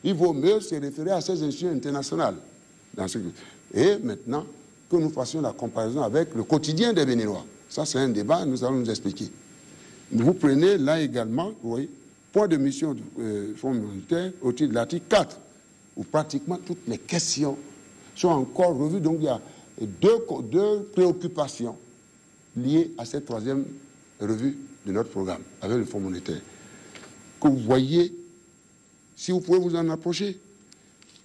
il vaut mieux se référer à ces institutions internationales. Et maintenant, que nous fassions la comparaison avec le quotidien des Béninois. Ça, c'est un débat, nous allons nous expliquer. Vous prenez là également, vous voyez, point de mission du Fonds monétaire au titre de l'article 4, où pratiquement toutes les questions sont encore revues. Donc, il y a deux préoccupations liées à cette troisième revue de notre programme avec le Fonds monétaire. Que vous voyez, si vous pouvez vous en approcher,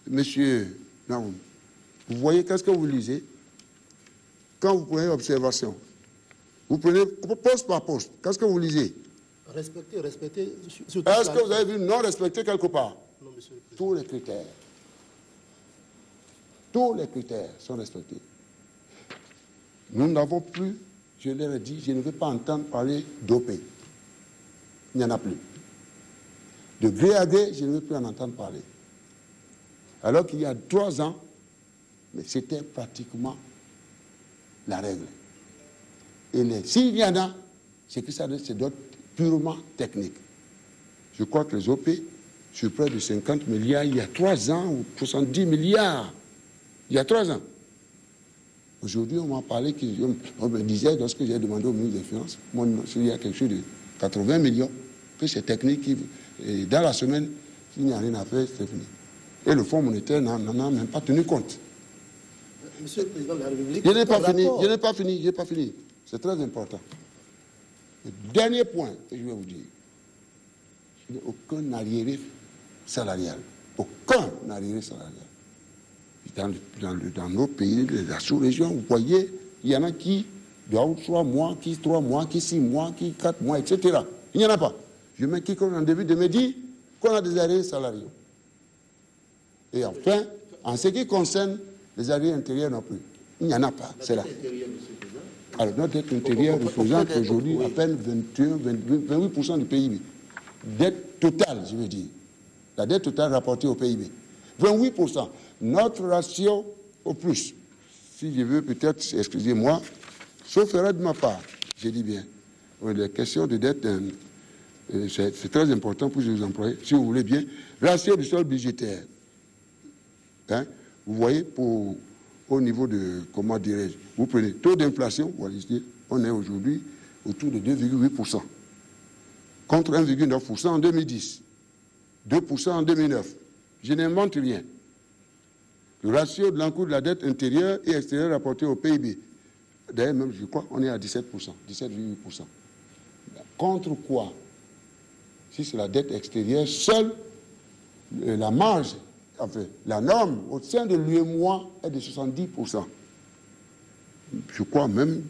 monsieur Naoum, vous voyez qu'est-ce que vous lisez quand vous prenez l'observation. Vous prenez poste par poste. Qu'est-ce que vous lisez? Respecter. Est-ce que vous avez vu non respecter quelque part? Non, monsieur le président. Tous les critères. Tous les critères sont respectés. Nous n'avons plus, je leur ai dit, je ne veux pas entendre parler d'OP. Il n'y en a plus. De gré à gré, je ne veux plus en entendre parler. Alors qu'il y a 3 ans, mais c'était pratiquement la règle. Et s'il y en a, c'est que ça c'est d'autres purement techniques. Je crois que les OP, sur près de 50 milliards, il y a 3 ans, ou 70 milliards, il y a 3 ans. Aujourd'hui, on m'a parlé, on me disait, lorsque j'ai demandé au ministre des Finances, il y a quelque chose de 80 millions, que c'est technique, et dans la semaine, s'il n'y a rien à faire, c'est fini. Et le Fonds monétaire n'en a même pas tenu compte. Monsieur le Président de la République... Je n'ai pas fini. C'est très important. Le dernier point que je vais vous dire, il n'y a aucun arriéré salarial. Aucun arriéré salarial. Dans nos pays, la sous-région, vous voyez, il y en a qui, 2 ou 3 mois, qui 3 mois, qui 6 mois, qui 4 mois, etc. Il n'y en a pas. Je mets quiconque en début de me dire qu'on a des arriérés salariaux. Et enfin, en ce qui concerne les arriérés intérieurs non plus, il n'y en a pas. C'est là. Alors, notre dette intérieure représente aujourd'hui à peine 28% du PIB. Dette totale, je veux dire. La dette totale rapportée au PIB. 28%. Notre ratio au plus, si je veux peut-être, excusez-moi, sauf erreur de ma part, je dis bien, les questions de dette, c'est très important pour les employés, si vous voulez bien. Ratio du sol budgétaire. Hein? Vous voyez, au niveau de, comment dirais-je, vous prenez taux d'inflation, on est aujourd'hui autour de 2,8%, contre 1,9% en 2010, 2% en 2009. Je n'invente rien. Le ratio de l'encours de la dette intérieure et extérieure rapporté au PIB, d'ailleurs même, je crois, on est à 17%, 17,8%. Contre quoi? Si c'est la dette extérieure, seule la marge, enfin, la norme au sein de l'UEMOA est de 70%. Je crois même,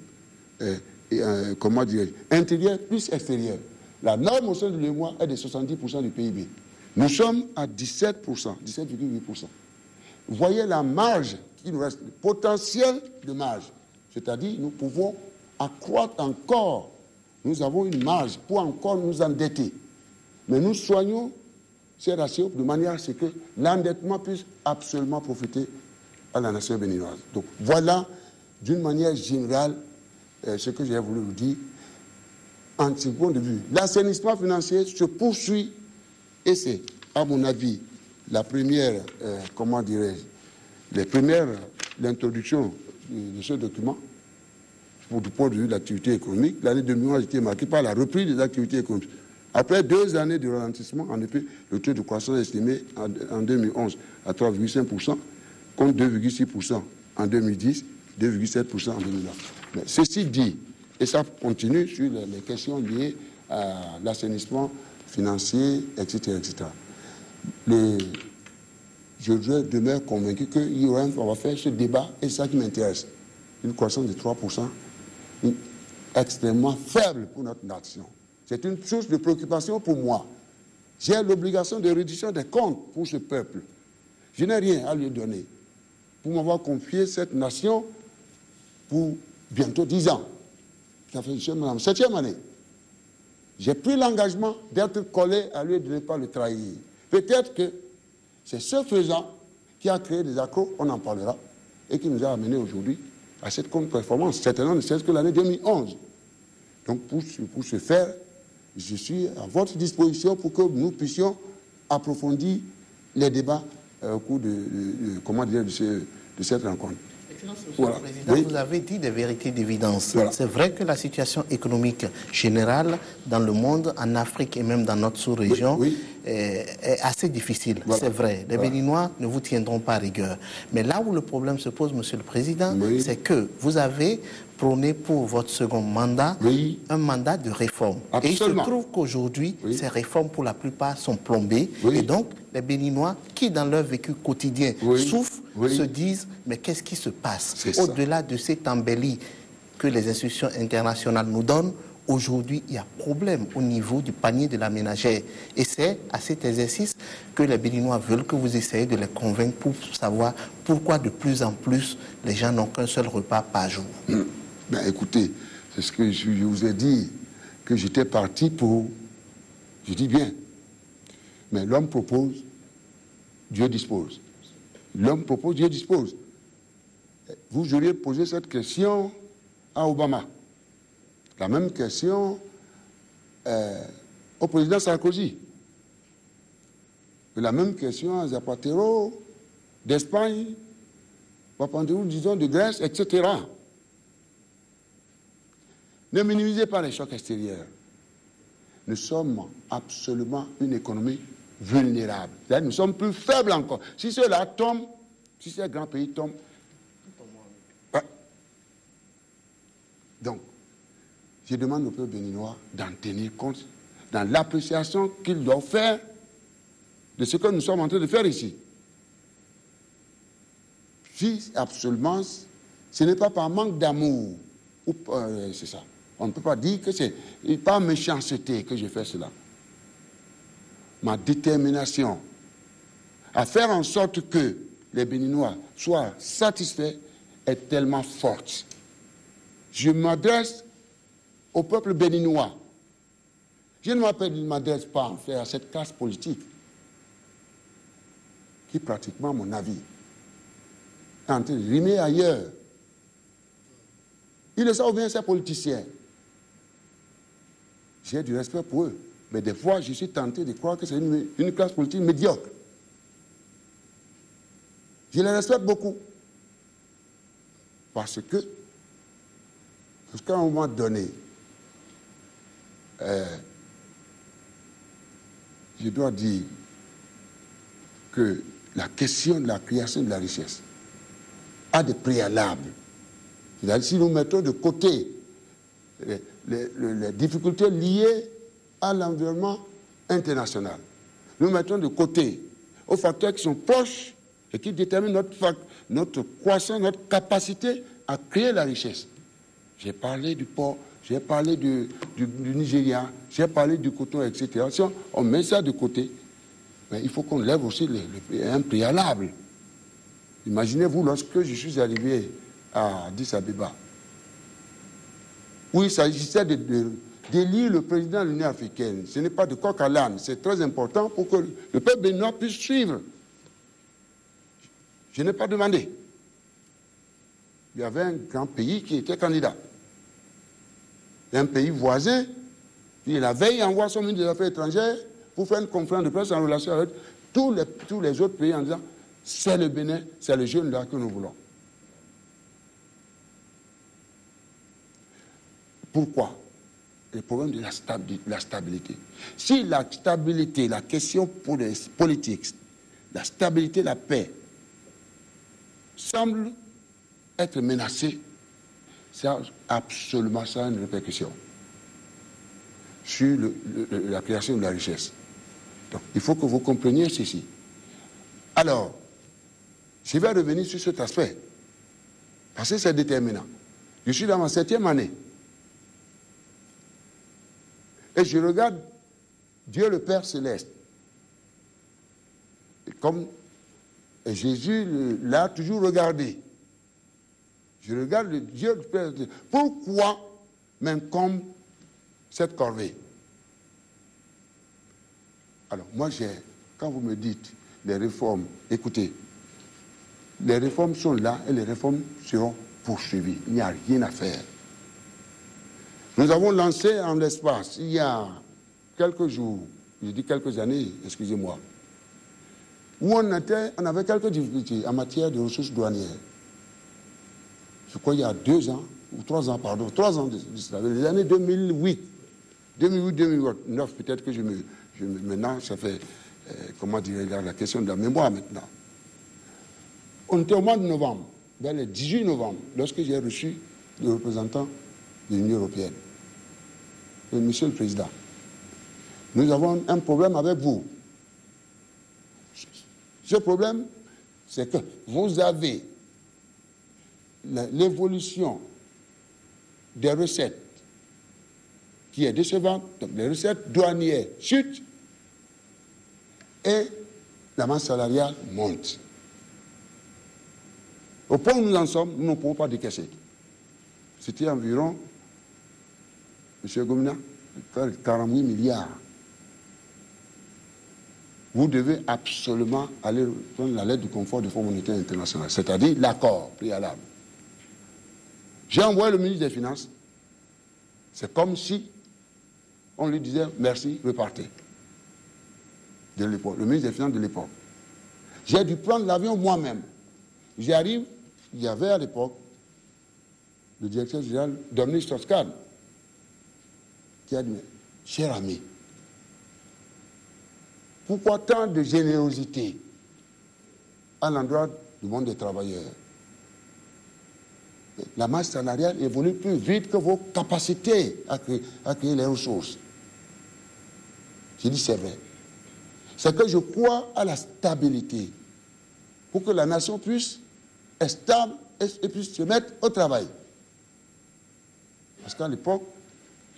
comment dire, intérieur plus extérieur. La norme au sein de l'UEMOA est de 70% du PIB. Nous sommes à 17%, 17,8%. Vous voyez la marge qui nous reste, le potentiel de marge. C'est-à-dire, nous pouvons accroître encore. Nous avons une marge pour encore nous endetter. Mais nous soignons ces ratios de manière à ce que l'endettement puisse absolument profiter à la nation béninoise. Donc voilà, d'une manière générale, ce que j'ai voulu vous dire. En ce point de vue, l'assainissement financier se poursuit et c'est, à mon avis, la première, comment dirais-je, l'introduction de ce document, du point de vue de l'activité économique. L'année 2011 a été marquée par la reprise des activités économiques. Après 2 années de ralentissement, en effet, le taux de croissance est estimé en 2011 à 3,5%, contre 2,6% en 2010, 2,7% en 2009. Mais ceci dit, et ça continue sur les questions liées à l'assainissement financier, etc. etc. Je demeure convaincu qu'on va faire ce débat, et c'est ça qui m'intéresse. Une croissance de 3%, extrêmement faible pour notre nation. C'est une source de préoccupation pour moi. J'ai l'obligation de réduction des comptes pour ce peuple. Je n'ai rien à lui donner. Pour m'avoir confié cette nation pour bientôt 10 ans. Ça fait 7e année. J'ai pris l'engagement d'être collé à lui et de ne pas le trahir. Peut-être que c'est ce faisant qui a créé des accros, on en parlera, et qui nous a amenés aujourd'hui à cette contre-performance. Certainement ne serait-ce que l'année 2011. Donc pour ce faire, je suis à votre disposition pour que nous puissions approfondir les débats au cours comment dire, de cette rencontre. Monsieur Voilà. le Président, Oui. vous avez dit des vérités d'évidence. Voilà. C'est vrai que la situation économique générale dans le monde, en Afrique et même dans notre sous-région, Oui, est assez difficile. Voilà. C'est vrai. Les Voilà. Béninois ne vous tiendront pas à rigueur. Mais là où le problème se pose, Monsieur le Président, Oui. c'est que vous avez prôné pour votre second mandat Oui. un mandat de réforme. Absolument. Et il se trouve qu'aujourd'hui, Oui. ces réformes, pour la plupart, sont plombées. Oui. Et donc, les Béninois, qui dans leur vécu quotidien Oui. souffrent, Oui. se disent, mais qu'est-ce qui se passe? C'est ça. Au-delà de cette embellie que les institutions internationales nous donnent, aujourd'hui, il y a problème au niveau du panier de la ménagère. Et c'est à cet exercice que les Béninois veulent que vous essayez de les convaincre pour savoir pourquoi de plus en plus les gens n'ont qu'un seul repas par jour. Ben, écoutez, c'est ce que je vous ai dit, que j'étais parti pour... Je dis bien, mais l'homme propose, Dieu dispose. L'homme propose, Dieu dispose. Vous auriez posé cette question à Obama. La même question au président Sarkozy. La même question à Zapatero d'Espagne, Papandreou, disons, de Grèce, etc. Ne minimisez pas les chocs extérieurs. Nous sommes absolument une économie vulnérable. C'est-à-dire, nous sommes plus faibles encore. Si ceux-là tombent, si ces grands pays tombent, ouais. Donc, je demande au peuple béninois d'en tenir compte dans l'appréciation qu'ils doivent faire de ce que nous sommes en train de faire ici. Si absolument, ce n'est pas par manque d'amour, c'est ça. On ne peut pas dire que c'est par méchanceté que je fais cela. Ma détermination à faire en sorte que les Béninois soient satisfaits est tellement forte. Je m'adresse au peuple béninois. Je ne m'adresse pas en fait à cette classe politique qui, pratiquement, à mon avis, est en train de rimer ailleurs. Ils le savent bien, ces politiciens. J'ai du respect pour eux. Mais des fois, je suis tenté de croire que c'est une classe politique médiocre. Je les respecte beaucoup. Parce que, jusqu'à un moment donné, je dois dire que la question de la création de la richesse a des préalables. C'est-à-dire, si nous mettons de côté les difficultés liées à l'environnement international, nous mettons de côté aux facteurs qui sont proches et qui déterminent notre croissance, notre capacité à créer la richesse. J'ai parlé du port, j'ai parlé du Nigeria, j'ai parlé du coton, etc. Si on met ça de côté, mais il faut qu'on lève aussi un préalable. Imaginez-vous, lorsque je suis arrivé à Addis Abeba, où il s'agissait d'élire le président de l'Union africaine. Ce n'est pas de coq à l'âne, c'est très important pour que le peuple béninois puisse suivre. Je n'ai pas demandé. Il y avait un grand pays qui était candidat. Et un pays voisin, qui la veille envoie son ministre des Affaires étrangères pour faire une conférence de presse en relation avec tous les autres pays en disant c'est le Bénin, c'est le jeune là que nous voulons. Pourquoi? Le problème de la stabilité. Si la stabilité, la question politique, la stabilité, la paix, semble être menacée, ça a absolument ça une répercussion sur la création de la richesse. Donc, il faut que vous compreniez ceci. Alors, je vais revenir sur cet aspect, parce que c'est déterminant. Je suis dans ma 7e année. Et je regarde Dieu le Père Céleste. Et comme Jésus l'a toujours regardé. Je regarde le Dieu le Père Céleste. Pourquoi m'incombe cette corvée? Alors, moi, quand vous me dites les réformes, écoutez, les réformes sont là et les réformes seront poursuivies. Il n'y a rien à faire. Nous avons lancé en l'espace, il y a quelques jours, je dis quelques années, excusez-moi, où on avait quelques difficultés en matière de ressources douanières. Je crois il y a 2 ans, ou 3 ans, pardon, 3 ans de cela, les années 2008, 2009, peut-être que maintenant, ça fait, comment dire, la question de la mémoire maintenant. On était au mois de novembre, vers le 18 novembre, lorsque j'ai reçu le représentant de l'Union européenne. Et Monsieur le Président, nous avons un problème avec vous. Ce problème, c'est que vous avez l'évolution des recettes qui est décevante, donc les recettes douanières chutent et la masse salariale monte. Au point où nous en sommes, nous ne pouvons pas décaisser. C'était environ, M. Gomina, 48 milliards. Vous devez absolument aller prendre la lettre du confort du Fonds monétaire international, c'est-à-dire l'accord préalable. J'ai envoyé le ministre des Finances. C'est comme si on lui disait merci, repartez. De l'époque, le ministre des Finances de l'époque. J'ai dû prendre l'avion moi-même. J'arrive, il y avait à l'époque le directeur général Dominique Strauss-Kahn qui a dit, cher ami, pourquoi tant de générosité à l'endroit du monde des travailleurs? La masse salariale évolue plus vite que vos capacités à créer les ressources. J'ai dit c'est vrai. C'est que je crois à la stabilité pour que la nation puisse être stable et puisse se mettre au travail. Parce qu'à l'époque,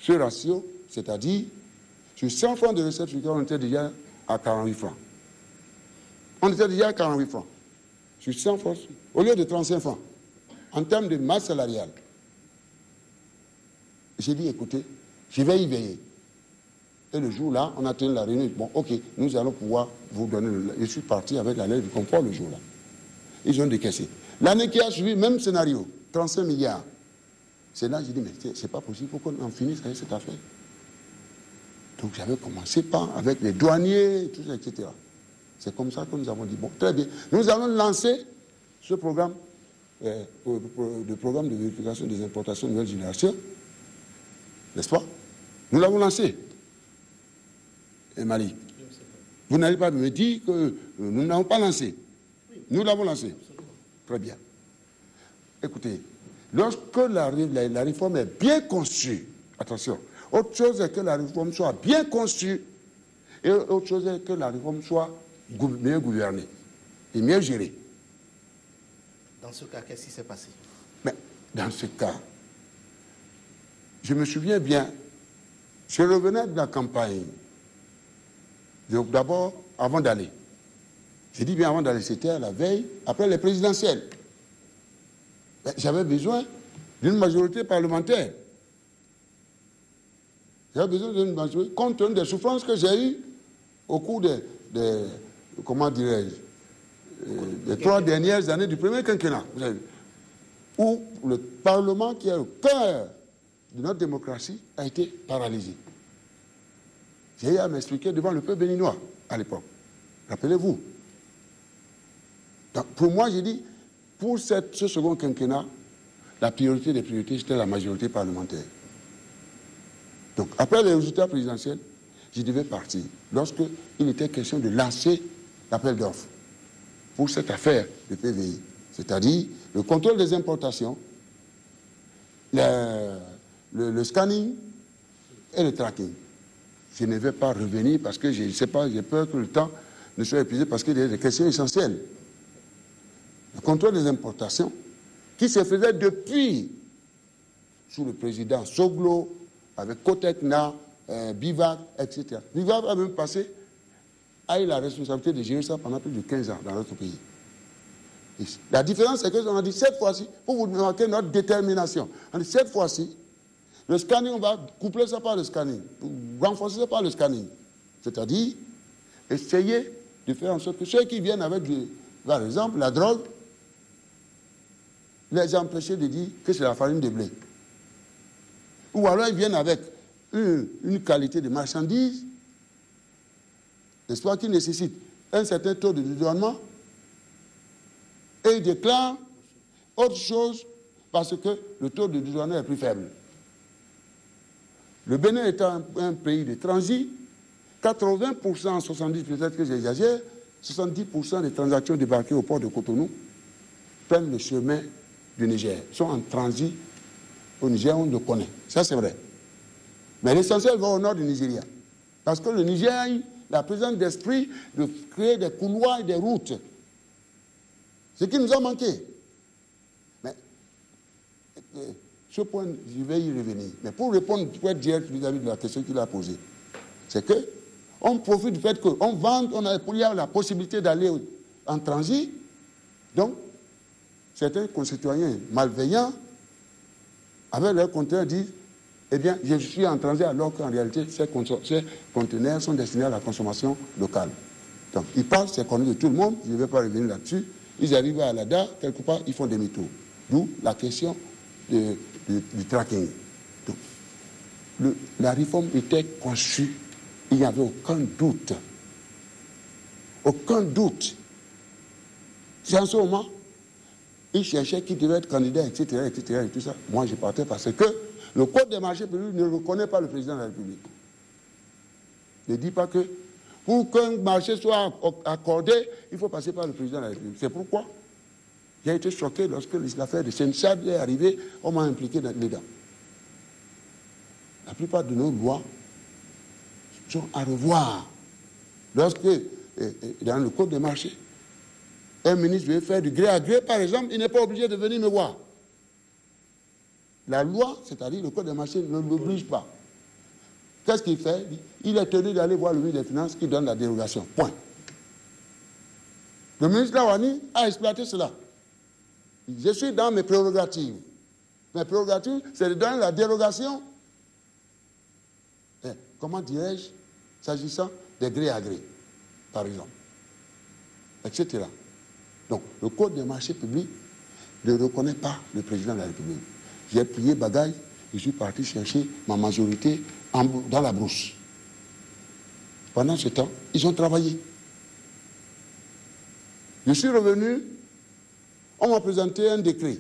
ce ratio, c'est-à-dire sur 100 francs de recettes, on était déjà à 48 francs. On était déjà à 48 francs. Sur 100 francs, au lieu de 35 francs, en termes de masse salariale. J'ai dit, écoutez, je vais y veiller. Et le jour-là, on a tenu la réunion. Bon, ok, nous allons pouvoir vous donner je suis parti avec la lettre du confort le jour-là. Ils ont décaissé. L'année qui a suivi, même scénario, 35 milliards. C'est là que j'ai dit, mais c'est pas possible, il faut qu'on en finisse avec cette affaire. Donc j'avais commencé avec les douaniers, tout ça, etc. C'est comme ça que nous avons dit, bon, très bien, nous allons lancer ce programme, le programme de vérification des importations de nouvelle génération, n'est-ce pas? Nous l'avons lancé. Et Mali, vous n'allez pas me dire que nous ne l'avons pas lancé. Nous l'avons lancé. Très bien. Écoutez, lorsque la réforme est bien conçue, attention, autre chose est que la réforme soit bien conçue et autre chose est que la réforme soit mieux gouvernée et mieux gérée. Dans ce cas, qu'est-ce qui s'est passé? Mais dans ce cas, je me souviens bien, je revenais de la campagne. Donc d'abord, avant d'aller, j'ai dit bien avant d'aller, c'était à la veille, après les présidentielles. J'avais besoin d'une majorité parlementaire. J'avais besoin d'une majorité, compte tenu des souffrances que j'ai eues au cours comment dirais-je, des 3 dernières années du premier quinquennat, vous savez, où le Parlement, qui est au cœur de notre démocratie, a été paralysé. J'ai eu à m'expliquer devant le peuple béninois à l'époque. Rappelez-vous. Pour moi, j'ai dit, pour ce second quinquennat, la priorité des priorités, c'était la majorité parlementaire. Donc, après les résultats présidentiels, je devais partir. Lorsqu'il était question de lancer l'appel d'offres pour cette affaire de PVI, c'est-à-dire le contrôle des importations, le scanning et le tracking. Je ne vais pas revenir parce que je ne sais pas, j'ai peur que le temps ne soit épuisé parce qu'il y a des questions essentielles. Le contrôle des importations qui se faisait depuis, sous le président Soglo, avec Cotecna, Bivac, etc. Bivac a même passé, a eu la responsabilité de gérer ça pendant plus de 15 ans dans notre pays. Et la différence, c'est qu'on a dit cette fois-ci, pour vous marquer notre détermination, on a dit cette fois-ci, le scanning, on va coupler ça par le scanning, renforcer ça par le scanning. C'est-à-dire, essayer de faire en sorte que ceux qui viennent avec, par exemple, la drogue, les empêcher de dire que c'est la farine de blé. Ou alors ils viennent avec une qualité de marchandise, n'est-ce pas, qui nécessite un certain taux de dédouanement et ils déclarent autre chose parce que le taux de dédouanement est plus faible. Le Bénin étant un pays de transit, 80%, 70% peut-être que j'exagère, 70% des transactions débarquées au port de Cotonou prennent le chemin du Niger, sont en transit au Niger, on le connaît. Ça, c'est vrai. Mais l'essentiel va au nord du Nigeria. Parce que le Niger a eu la présence d'esprit de créer des couloirs et des routes. Ce qui nous a manqué. Mais ce point, je vais y revenir. Mais pour répondre, pour être direct vis-à-vis de la question qu'il a posée, c'est que on profite du fait qu'on vend, il y a la possibilité d'aller en transit. Donc, certains concitoyens malveillants, avec leur conteneur, disent eh bien, je suis en transit alors qu'en réalité, ces conteneurs sont destinés à la consommation locale. Donc, ils parlent, c'est connu de tout le monde, je ne vais pas revenir là-dessus. Ils arrivent à Alada, quelque part, ils font demi-tour. D'où la question du tracking. Donc, la réforme était conçue, il n'y avait aucun doute. Aucun doute. C'est en ce moment, ils cherchaient qui devait être candidat, etc., et tout ça. Moi, je partais parce que le Code des marchés publics ne reconnaît pas le président de la République. Ne dit pas que pour qu'un marché soit accordé, il faut passer par le président de la République. C'est pourquoi j'ai été choqué lorsque l'affaire de Senchad est arrivée, on m'a impliqué dedans. La plupart de nos lois sont à revoir. Lorsque, dans le Code des marchés, un ministre veut faire du gré à gré, par exemple, il n'est pas obligé de venir me voir. La loi, c'est-à-dire le Code des marchés, ne l'oblige pas. Qu'est-ce qu'il fait? Il est tenu d'aller voir le ministre des Finances qui donne la dérogation. Point. Le ministre Lawani a exploité cela. Je suis dans mes prérogatives. Mes prérogatives, c'est de donner la dérogation, comment dirais-je, s'agissant des gré à gré, par exemple, etc. Donc, le Code des marchés publics ne reconnaît pas le président de la République. J'ai plié bagaille, je suis parti chercher ma majorité dans la brousse. Pendant ce temps, ils ont travaillé. Je suis revenu, on m'a présenté un décret